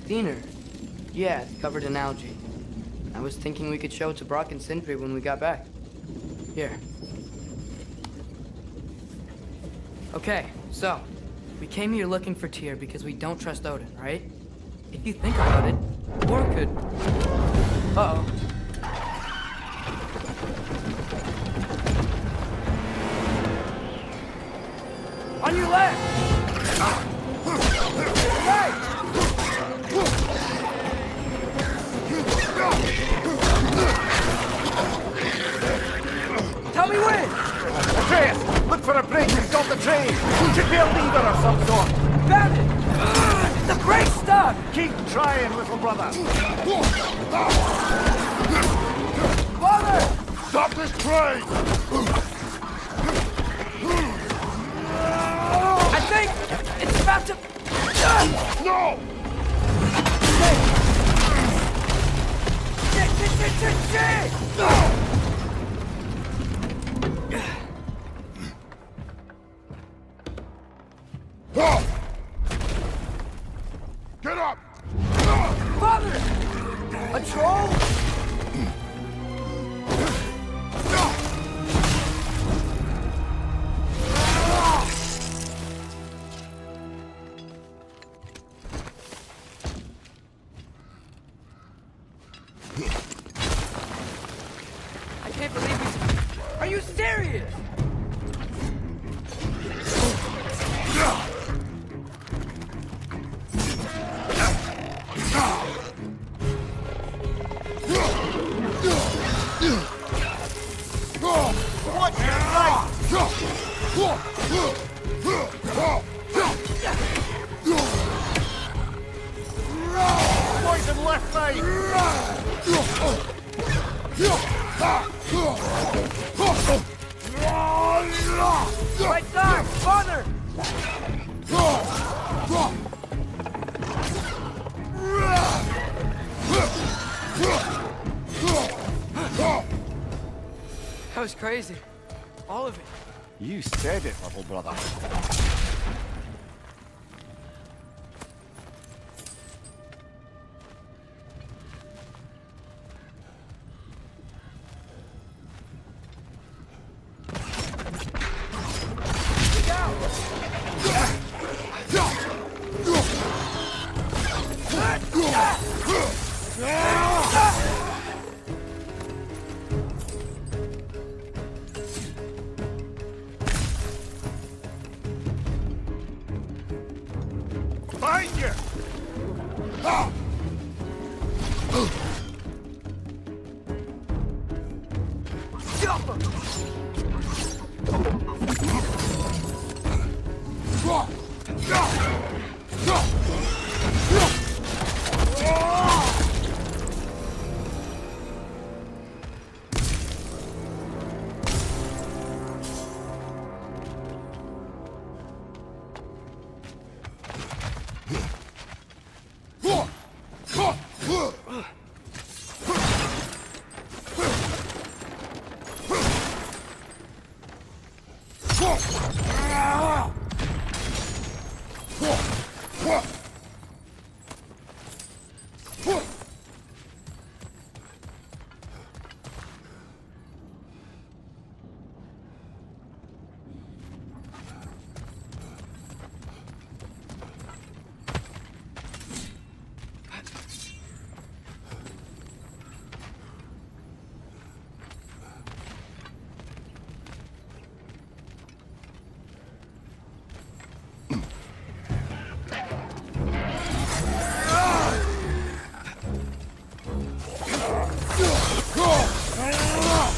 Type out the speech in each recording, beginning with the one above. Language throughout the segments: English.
Diener. Yeah, it's covered in algae. I was thinking we could show it to Brock and Sindri when we got back. Here. Okay, so, we came here looking for Tyr because we don't trust Odin, right? If you think about it, War could... Uh-oh. On your left! Right! Tell me when! Atreus, look for a break to stop the train! Should be a lever of some sort! Found it! The brake stuck! Keep trying, little brother! Father! Stop this train! I think it's about to... No! Shit! Get up! Father! A troll? I can't believe we... Are you serious? Watch your right! Poison left side! Right side! Father! That was crazy. All of it. You said it, little brother. Behind you!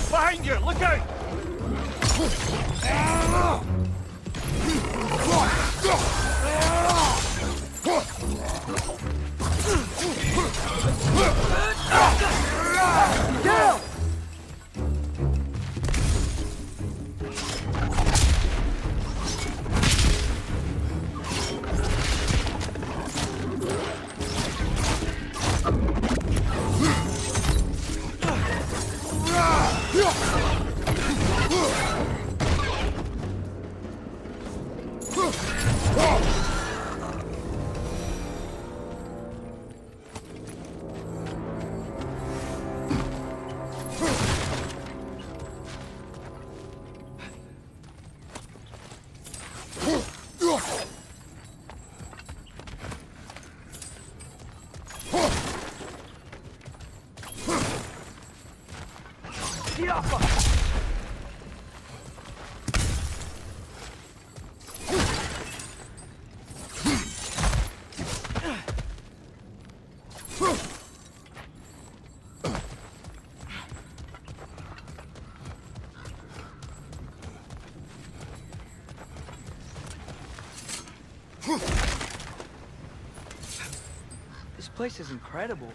Behind you! Look out! Down! This place is incredible.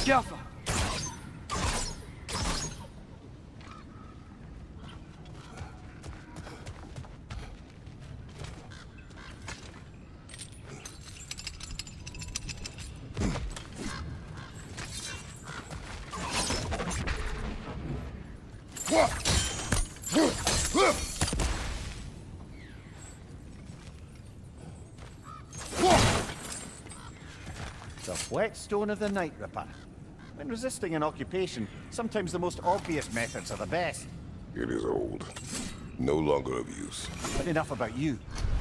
Jaffa! The whetstone of the Night Ripper. When resisting an occupation, sometimes the most obvious methods are the best. It is old. No longer of use. But enough about you.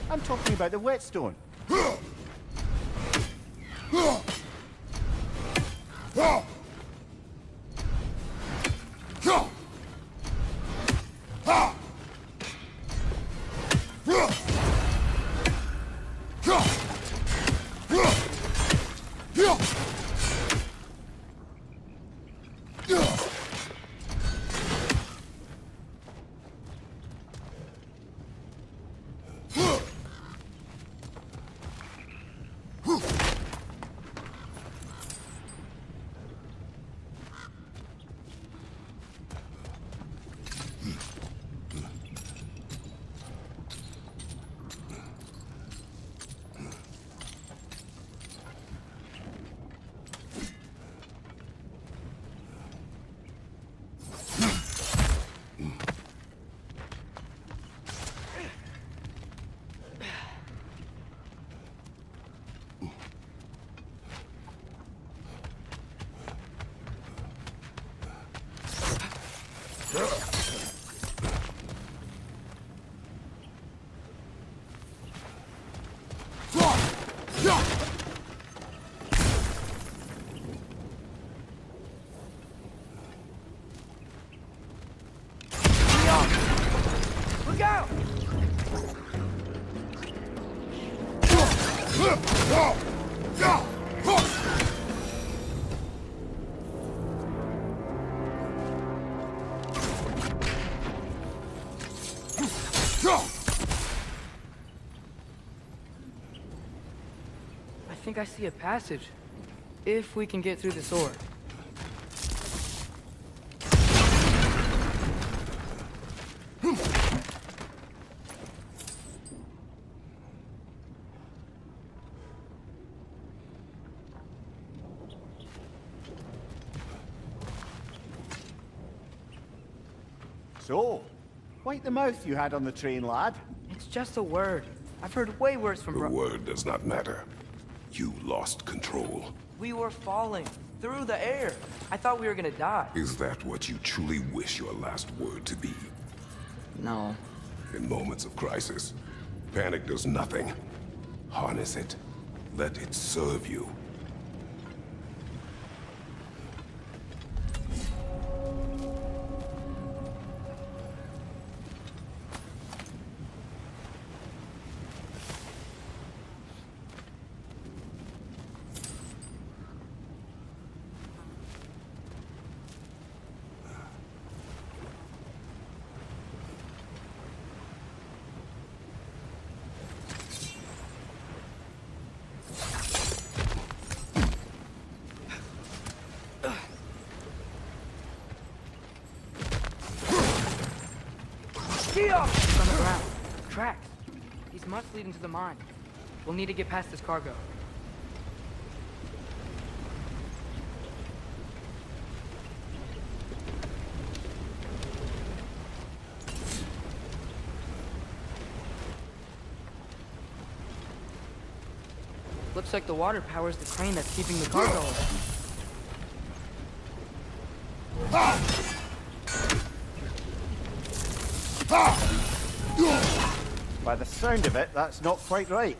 I'm talking about the whetstone. Look out! I think I see a passage. If we can get through the sword. So, wipe the mouth you had on the train, lad. It's just a word. I've heard way worse from The word does not matter. You lost control. We were falling through the air. I thought we were gonna die. Is that what you truly wish your last word to be? No. In moments of crisis, panic does nothing. Harness it. Let it serve you. It's on the ground. Tracks. These must lead into the mine. We'll need to get past this cargo. Looks like the water powers the crane that's keeping the cargo up. By the sound of it, that's not quite right.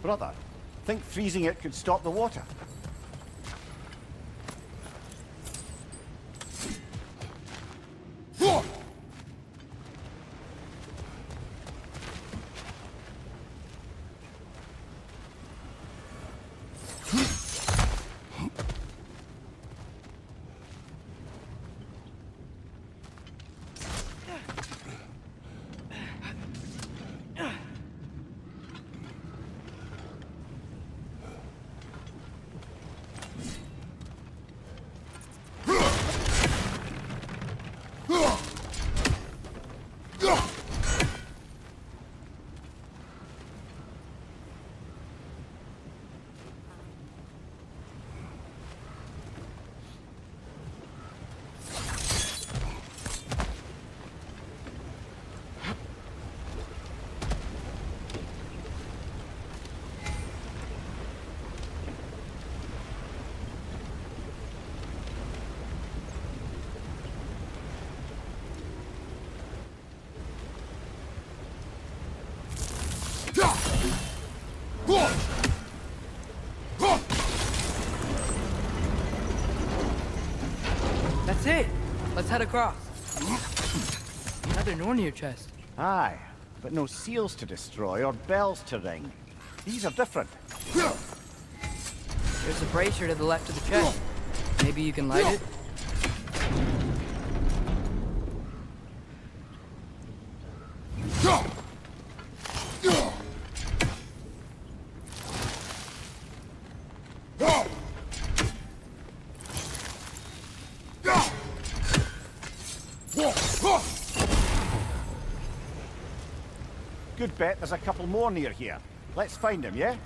Brother, think freezing it could stop the water? That's it! Let's head across. Another Nornir chest. Aye, but no seals to destroy or bells to ring. These are different. There's a brazier to the left of the chest. Maybe you can light it? Good bet there's a couple more near here. Let's find them, yeah?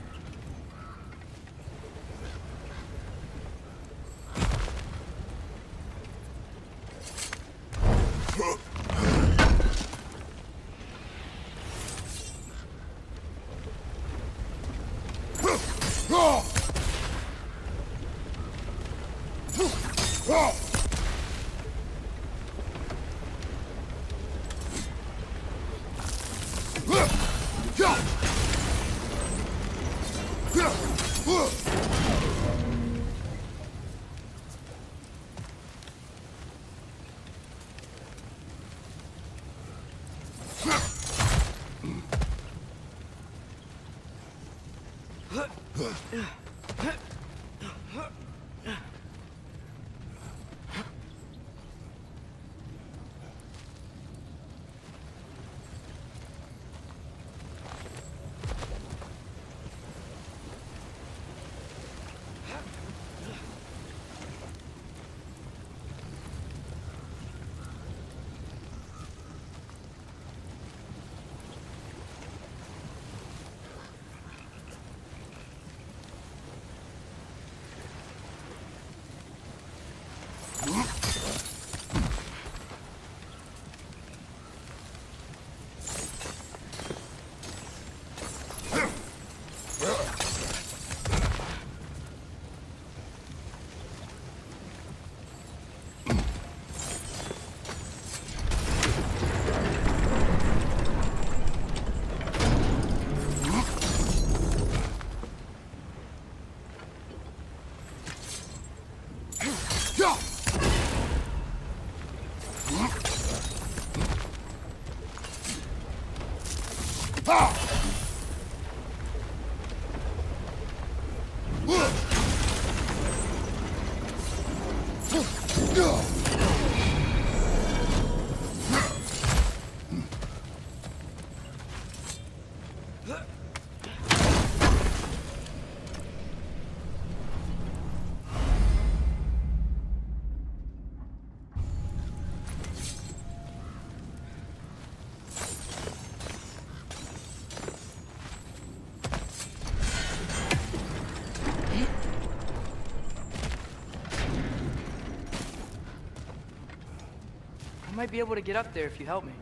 I might be able to get up there if you help me.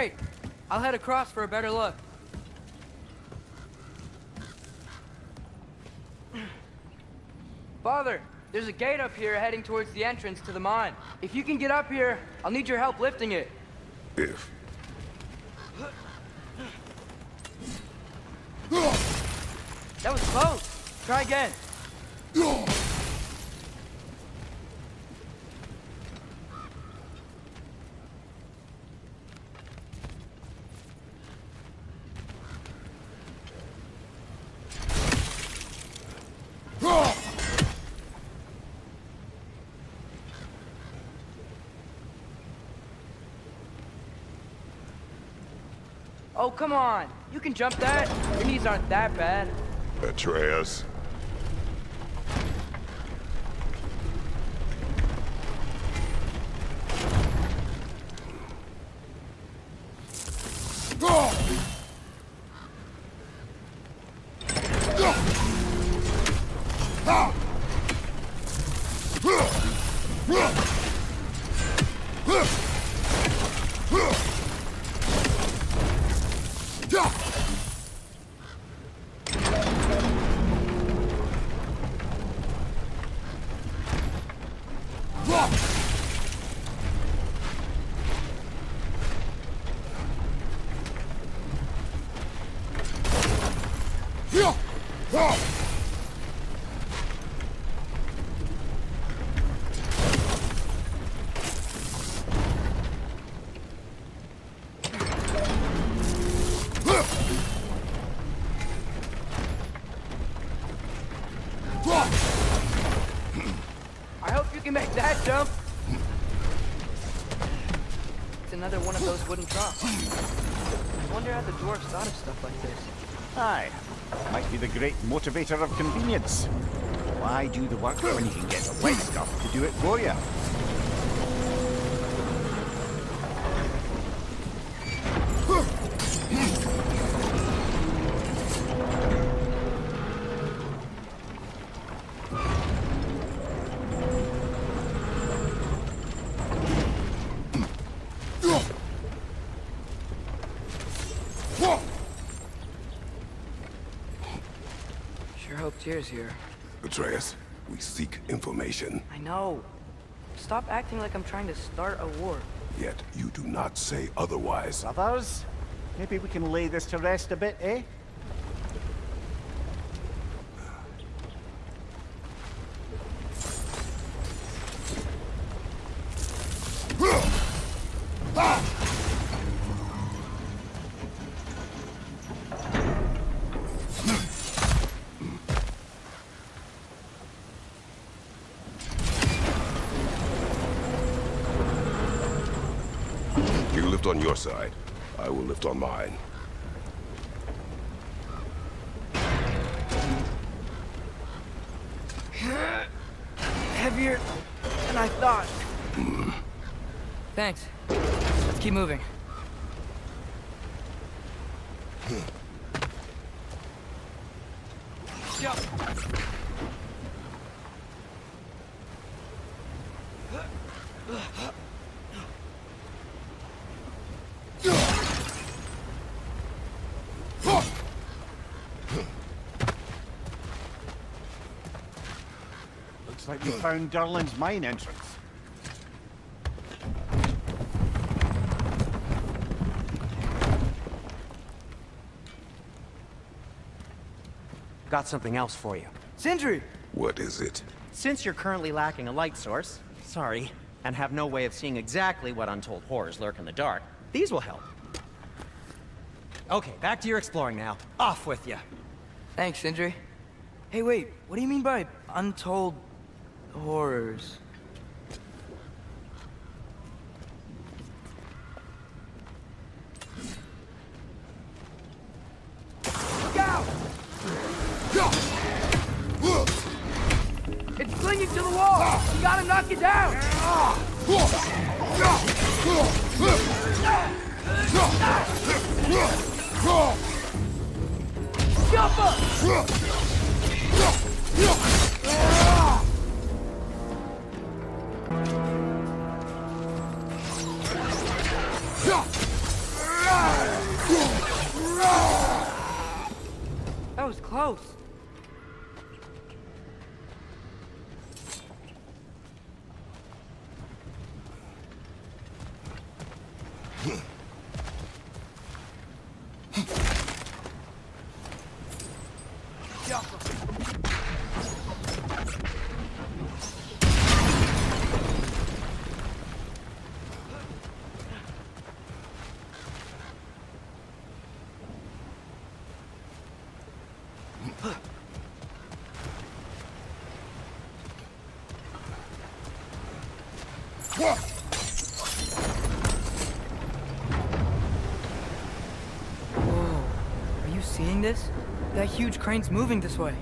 Great. I'll head across for a better look. Father, there's a gate up here heading towards the entrance to the mine. If you can get up here, I'll need your help lifting it. If. That was close. Try again. Oh, come on. You can jump that. Your knees aren't that bad. Atreus. I hope you can make that jump. It's another one of those wooden troughs. I wonder how the dwarves thought of stuff like this. Aye, might be the great motivator of convenience. Why do the work when you can get the wet stuff to do it for you? Sure hope Tyr's here. Atreus, we seek information. I know. Stop acting like I'm trying to start a war. Yet you do not say otherwise. Brothers, maybe we can lay this to rest a bit, eh? You lift on your side. I will lift on mine. Heavier than I thought. Thanks. Let's keep moving. Jump. Looks like we found Durlin's mine entrance. Got something else for you. Sindri! What is it? Since you're currently lacking a light source, sorry, and have no way of seeing exactly what untold horrors lurk in the dark, these will help. Okay, back to your exploring now. Off with you. Thanks, Sindri. Hey, wait. What do you mean by untold horrors? Look out! It's clinging to the wall! You gotta knock it down! Jump up! gross. Whoa, are you seeing this? That huge crane's moving this way.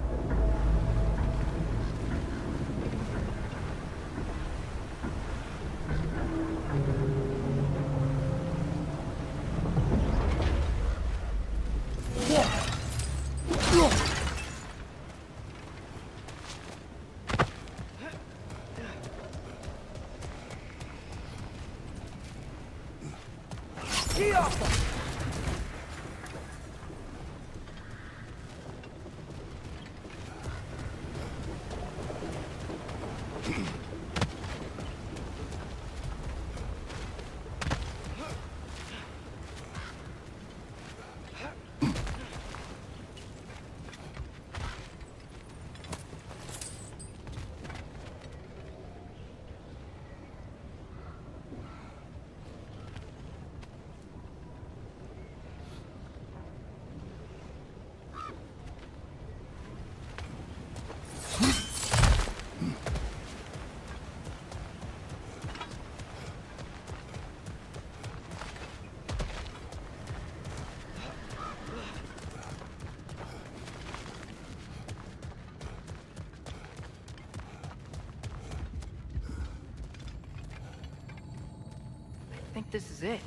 I think this is it.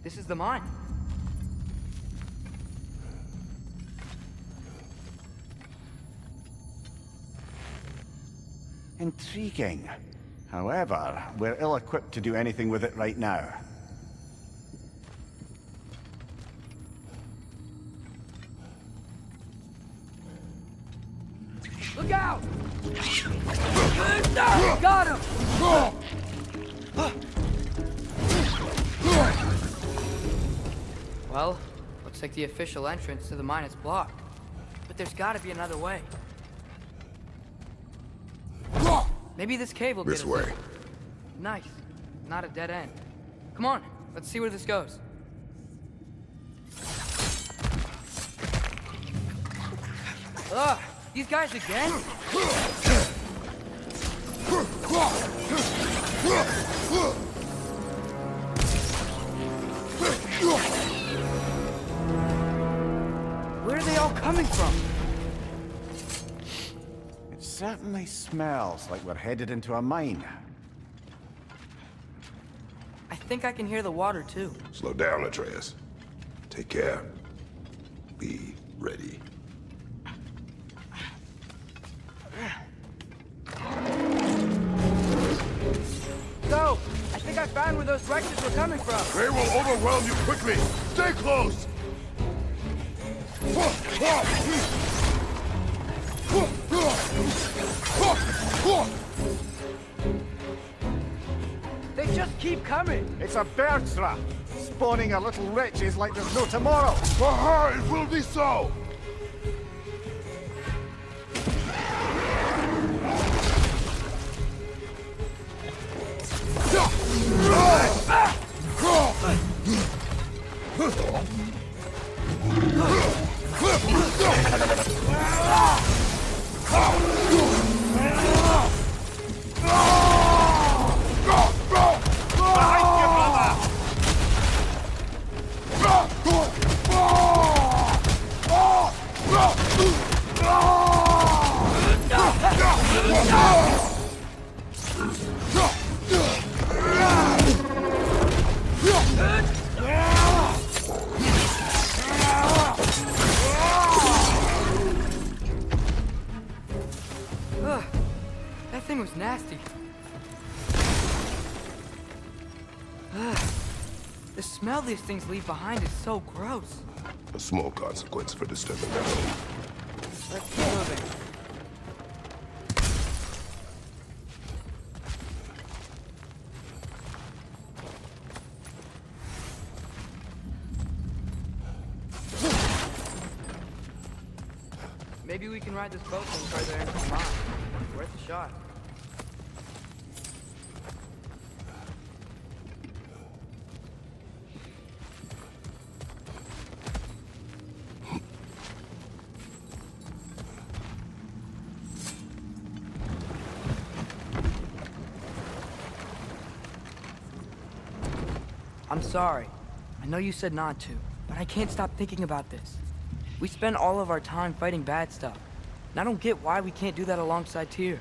This is the mine. Intriguing. However, we're ill-equipped to do anything with it right now. Look out! Got him! Well, looks like the official entrance to the mine is blocked. But there's gotta be another way. Maybe this cave will get us This way. in. Nice. Not a dead end. Come on, let's see where this goes. Ugh, these guys again? Where are they all coming from? It certainly smells like we're headed into a mine. I think I can hear the water too. Slow down, Atreus. Take care. Be ready. So, I think I found where those wretches were coming from. They will overwhelm you quickly. Stay close. They just keep coming. It's a bird trap, spawning our little wretches like there's no tomorrow. For her, it will be so. Ugh, that thing was nasty. Ugh, the smell these things leave behind is so gross. A small consequence for disturbing their home. Let's keep moving. Maybe we can ride this boat from further into the mine. Worth a shot. I'm sorry. I know you said not to, but I can't stop thinking about this. We spend all of our time fighting bad stuff, and I don't get why we can't do that alongside Tyr.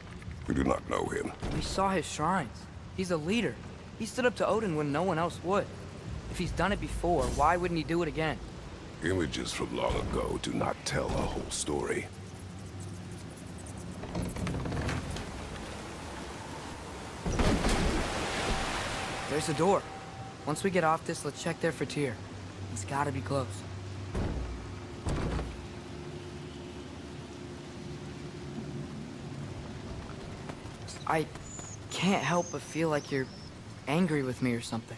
We do not know him. We saw his shrines. He's a leader. He stood up to Odin when no one else would. If he's done it before, why wouldn't he do it again? Images from long ago do not tell a whole story. There's a door. Once we get off this, let's check there for Tyr. He's gotta be close. I can't help but feel like you're angry with me or something.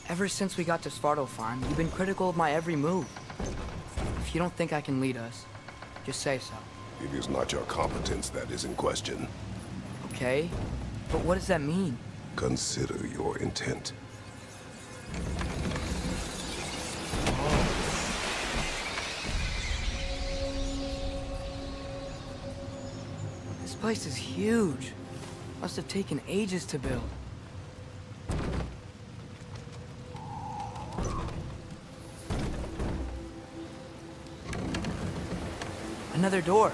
Ever since we got to Svartalfheim, you've been critical of my every move. If you don't think I can lead us, just say so. It is not your competence that is in question. Okay? But what does that mean? Consider your intent. This place is huge. Must have taken ages to build. Another door.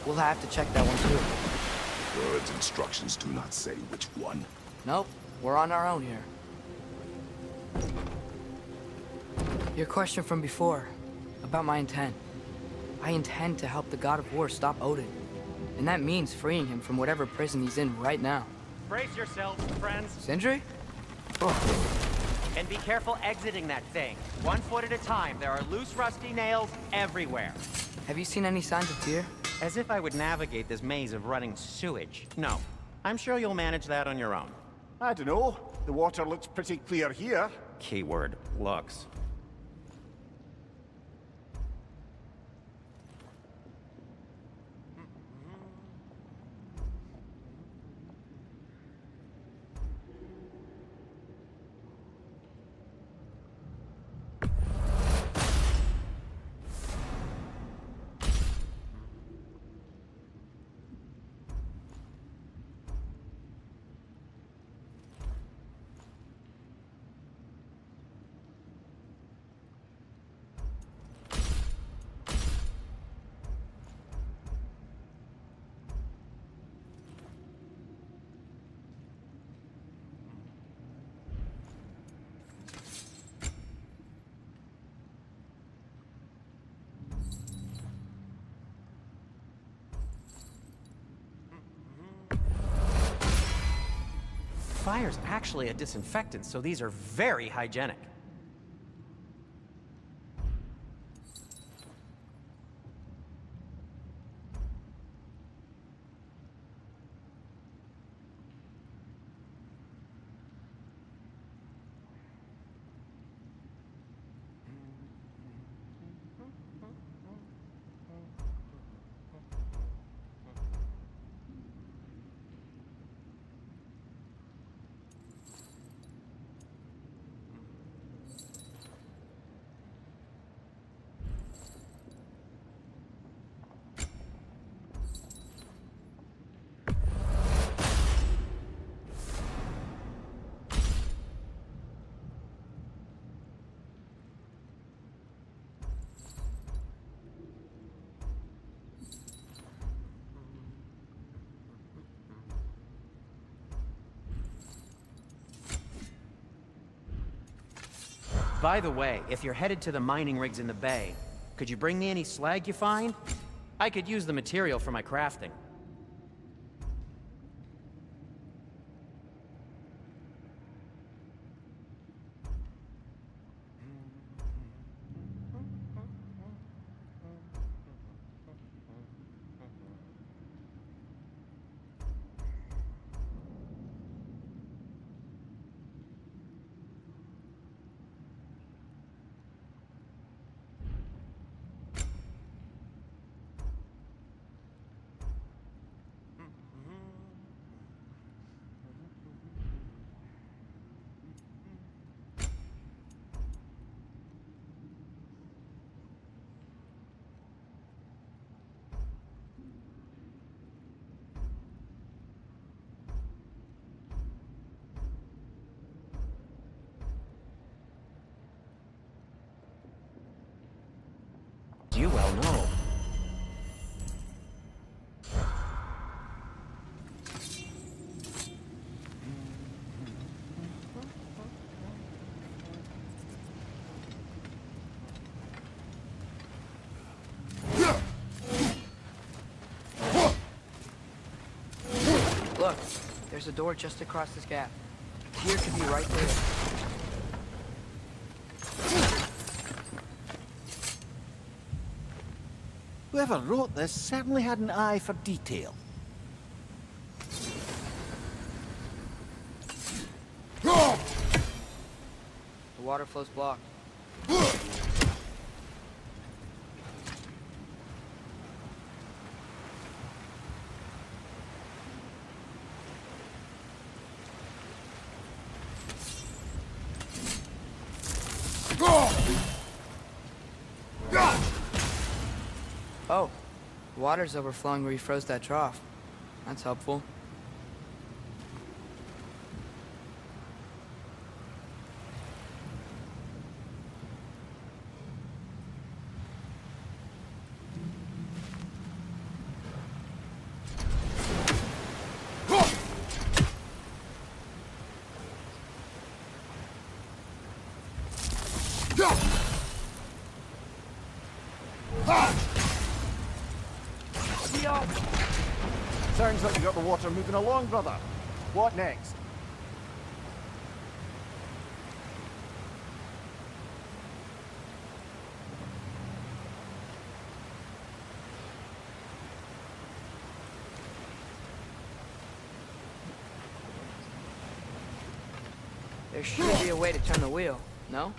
We'll have to check that one too. Bird's instructions do not say which one. Nope, we're on our own here. Your question from before, about my intent. I intend to help the God of War stop Odin. And that means freeing him from whatever prison he's in right now. Brace yourselves, friends, Sindri? Oh, and be careful exiting that thing. 1 foot at a time. There are loose, rusty nails everywhere. have you seen any signs of Tyr? As if I would navigate this maze of running sewage. No. I'm sure you'll manage that on your own. I don't know. The water looks pretty clear here. Keyword, looks. Fire's actually a disinfectant, so these are very hygienic. By the way, if you're headed to the mining rigs in the bay, could you bring me any slag you find? I could use the material for my crafting. Look, there's a door just across this gap. Tyr could be right there. Whoever wrote this certainly had an eye for detail. The water flow's blocked. Oh, water's overflowing where you froze that trough. That's helpful. Sounds like you got the water moving along, brother. What next? There should be a way to turn the wheel, no?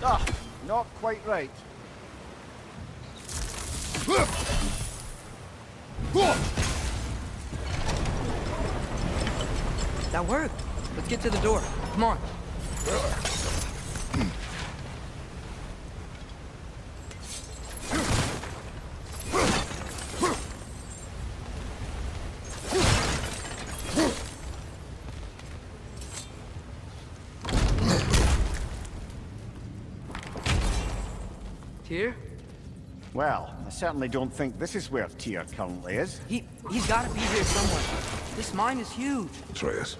Ah, not quite right. That worked. Let's get to the door. Come on. Tyr? Well, I certainly don't think this is where Tyr currently is. He's gotta be here somewhere. This mine is huge. Atreus,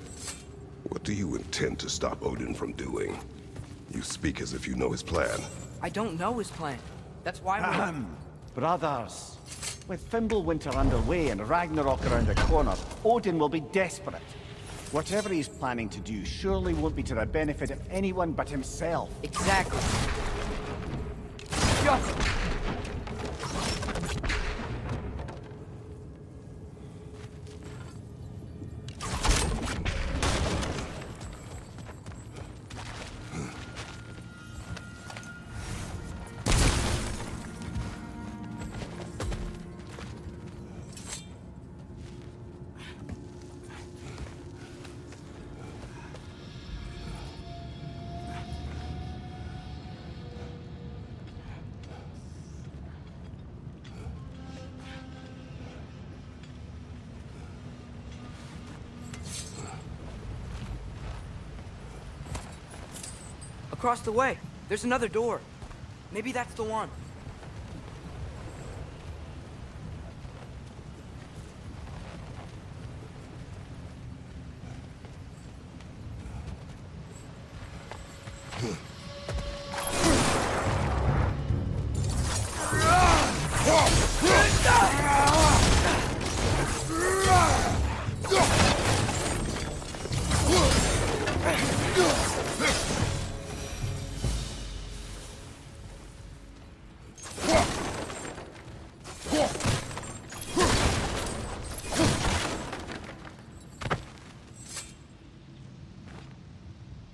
what do you intend to stop Odin from doing? You speak as if you know his plan. I don't know his plan. That's why we're... Brothers, with Fimbulwinter underway and Ragnarok around the corner, Odin will be desperate. Whatever he's planning to do surely won't be to the benefit of anyone but himself. Exactly. Go! Across the way, there's another door. Maybe that's the one.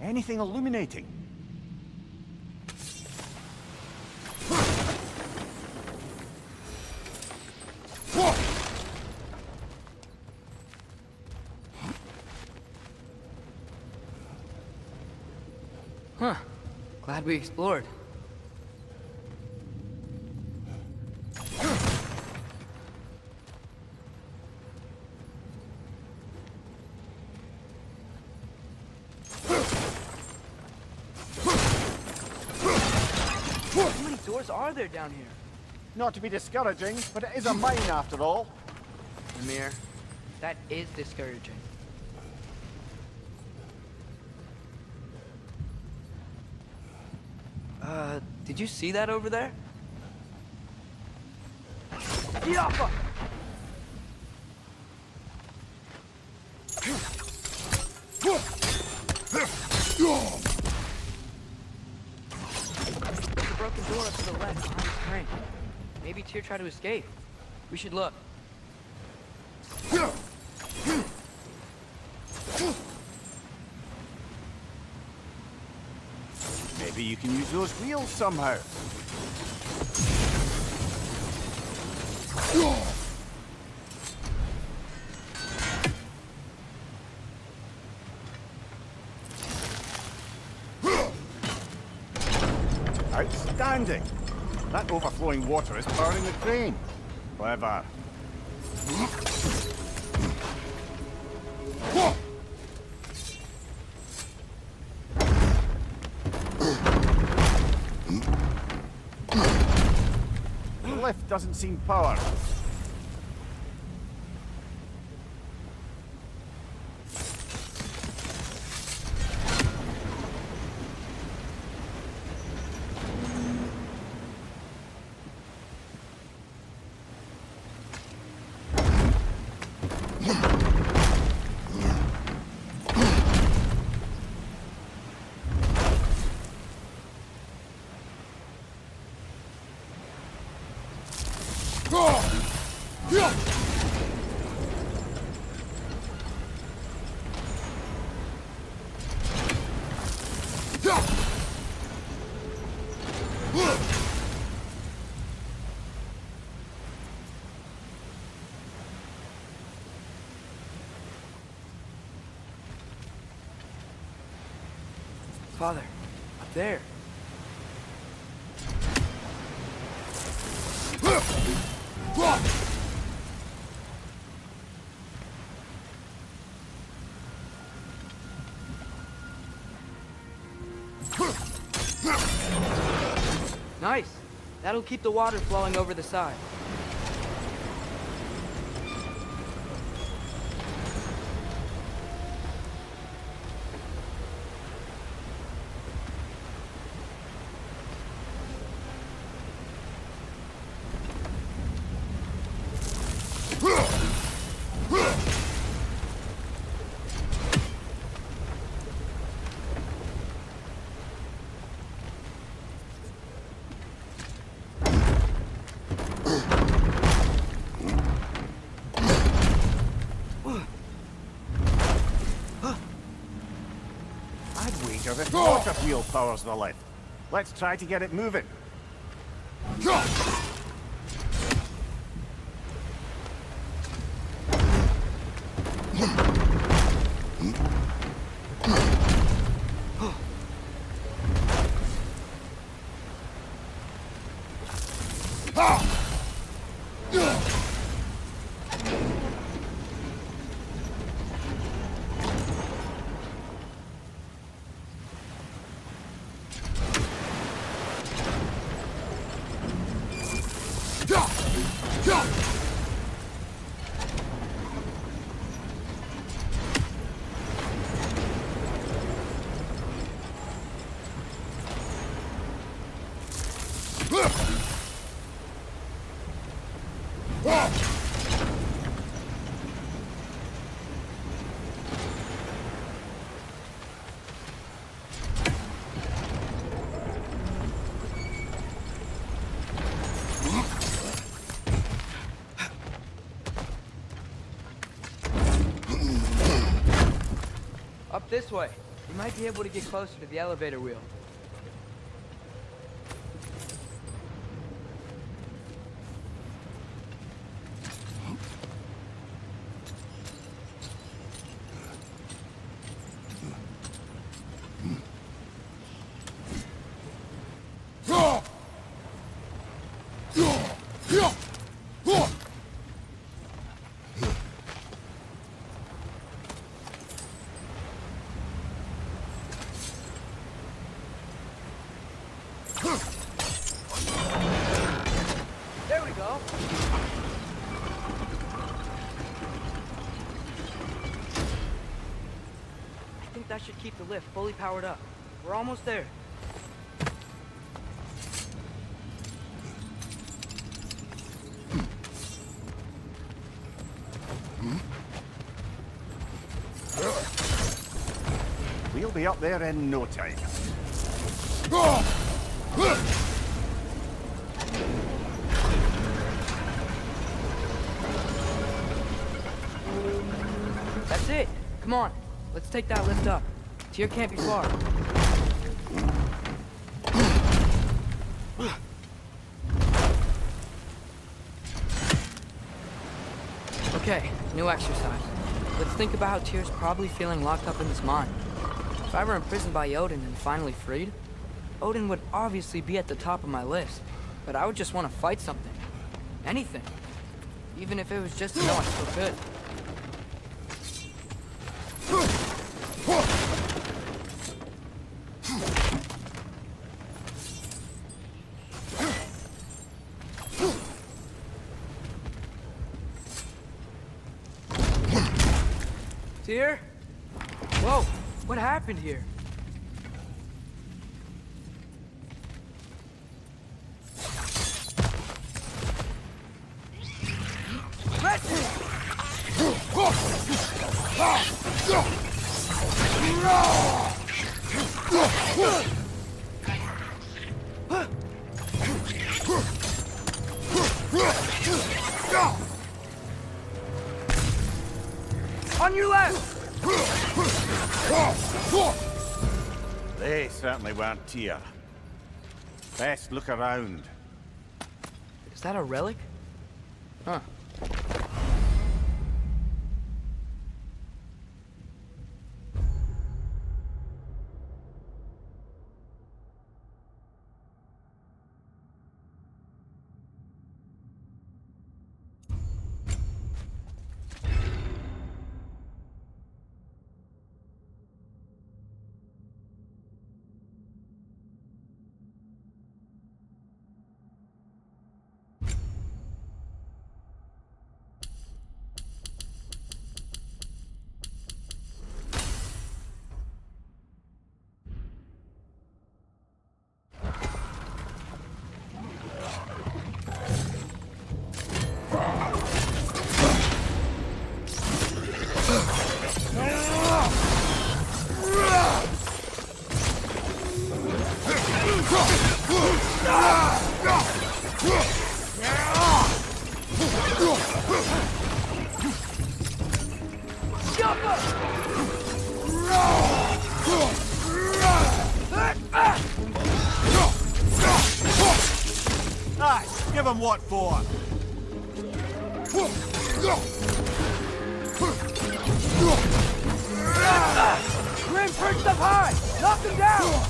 Anything illuminating? Huh. Glad we explored. doors are there down here? Not to be discouraging, but it is a mine after all. Amir, that is discouraging. Did you see that over there? Yappa! There's a broken door up to the left behind this crane. Maybe Tyr tried to escape. We should look. Maybe you can use those wheels somehow. Outstanding! That overflowing water is powering the crane. Clever. The lift doesn't seem powered. Father, up there. Nice. That'll keep the water flowing over the side. This water wheel powers the lift. Let's try to get it moving. Up this way. We might be able to get closer to the elevator wheel. should keep the lift fully powered up. We're almost there. We'll be up there in no time. That's it. Come on. Let's take that lift up. Tyr can't be far. Okay, new exercise. Let's think about how Tyr's probably feeling locked up in his mind. If I were imprisoned by Odin and finally freed, Odin would obviously be at the top of my list. But I would just want to fight something. Anything. Even if it was just to know I still could. Tyr? Whoa, what happened here? On your left! They certainly weren't Tyr. Best look around. Is that a relic? Huh. Aye, give him what for. Grim perched up high! Knock him down!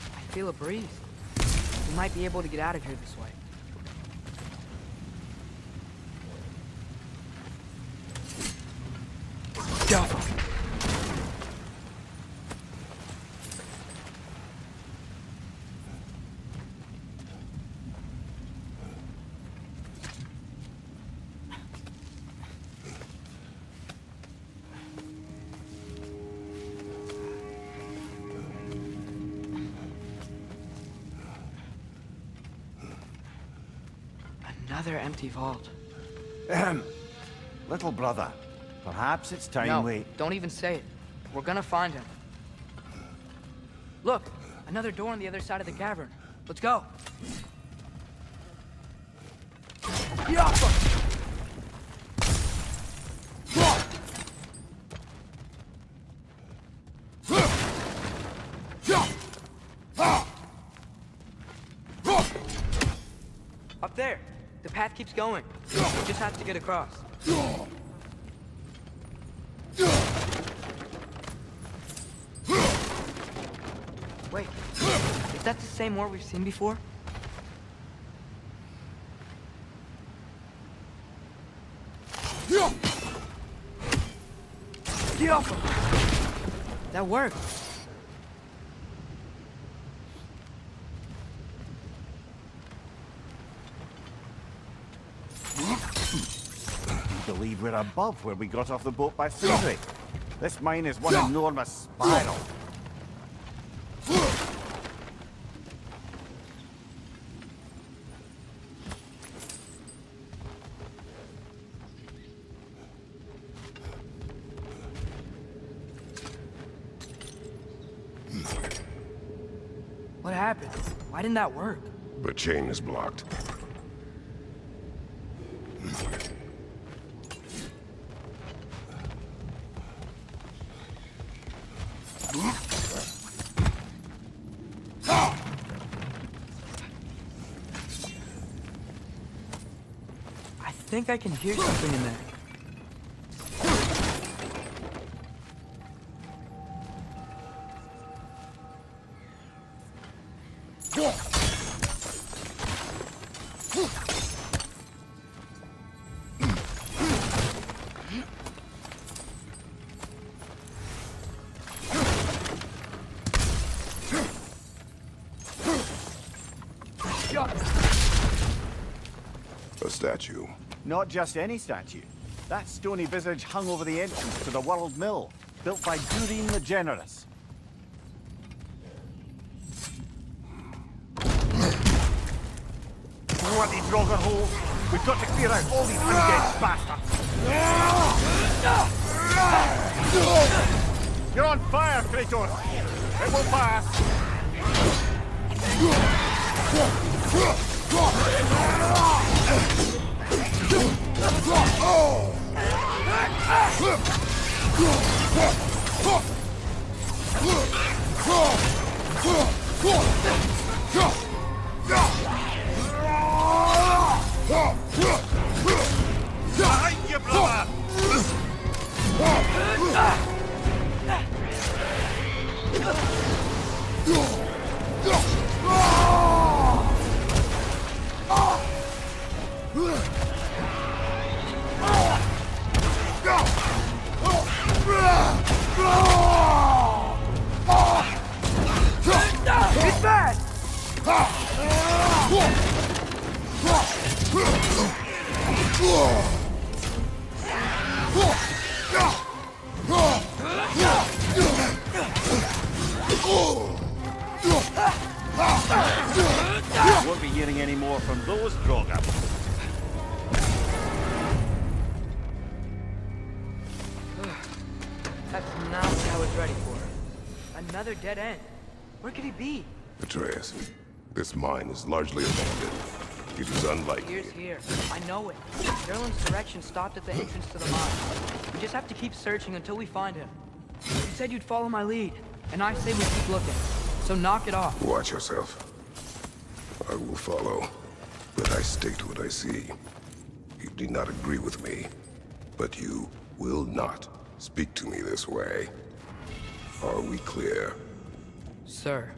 I feel a breeze. We might be able to get out of here this way. Go! Another empty vault. Little brother, perhaps it's time No, we... don't even say it. We're gonna find him. Look, another door on the other side of the cavern. Let's go. Yappa! Up there. The path keeps going. We just have to get across. Wait, is that the same war we've seen before? Get off him! That worked. I believe we're above where we got off the boat by Sindri. This mine is one enormous spiral. What happened? Why didn't that work? The chain is blocked. I think I can hear something in there. A statue. Not just any statue. That stony visage hung over the entrance to the World Mill, built by Durin the Generous. Bloody Draugr holes! We've got to clear out all these undead bastards! You're on fire, Kratos! It will pass! Behind you, brother! Get back! Won't be hearing any more from those Draugr. That's not what I was ready for. Another dead end. Where could he be? Atreus, this mine is largely abandoned. It is unlikely. Here's here. I know it. Erlen's direction stopped at the entrance to the mine. We just have to keep searching until we find him. You said you'd follow my lead, and I say we keep looking. So knock it off. Watch yourself. I will follow, but I state what I see. You do not agree with me, but you will not speak to me this way. Are we clear? Sir.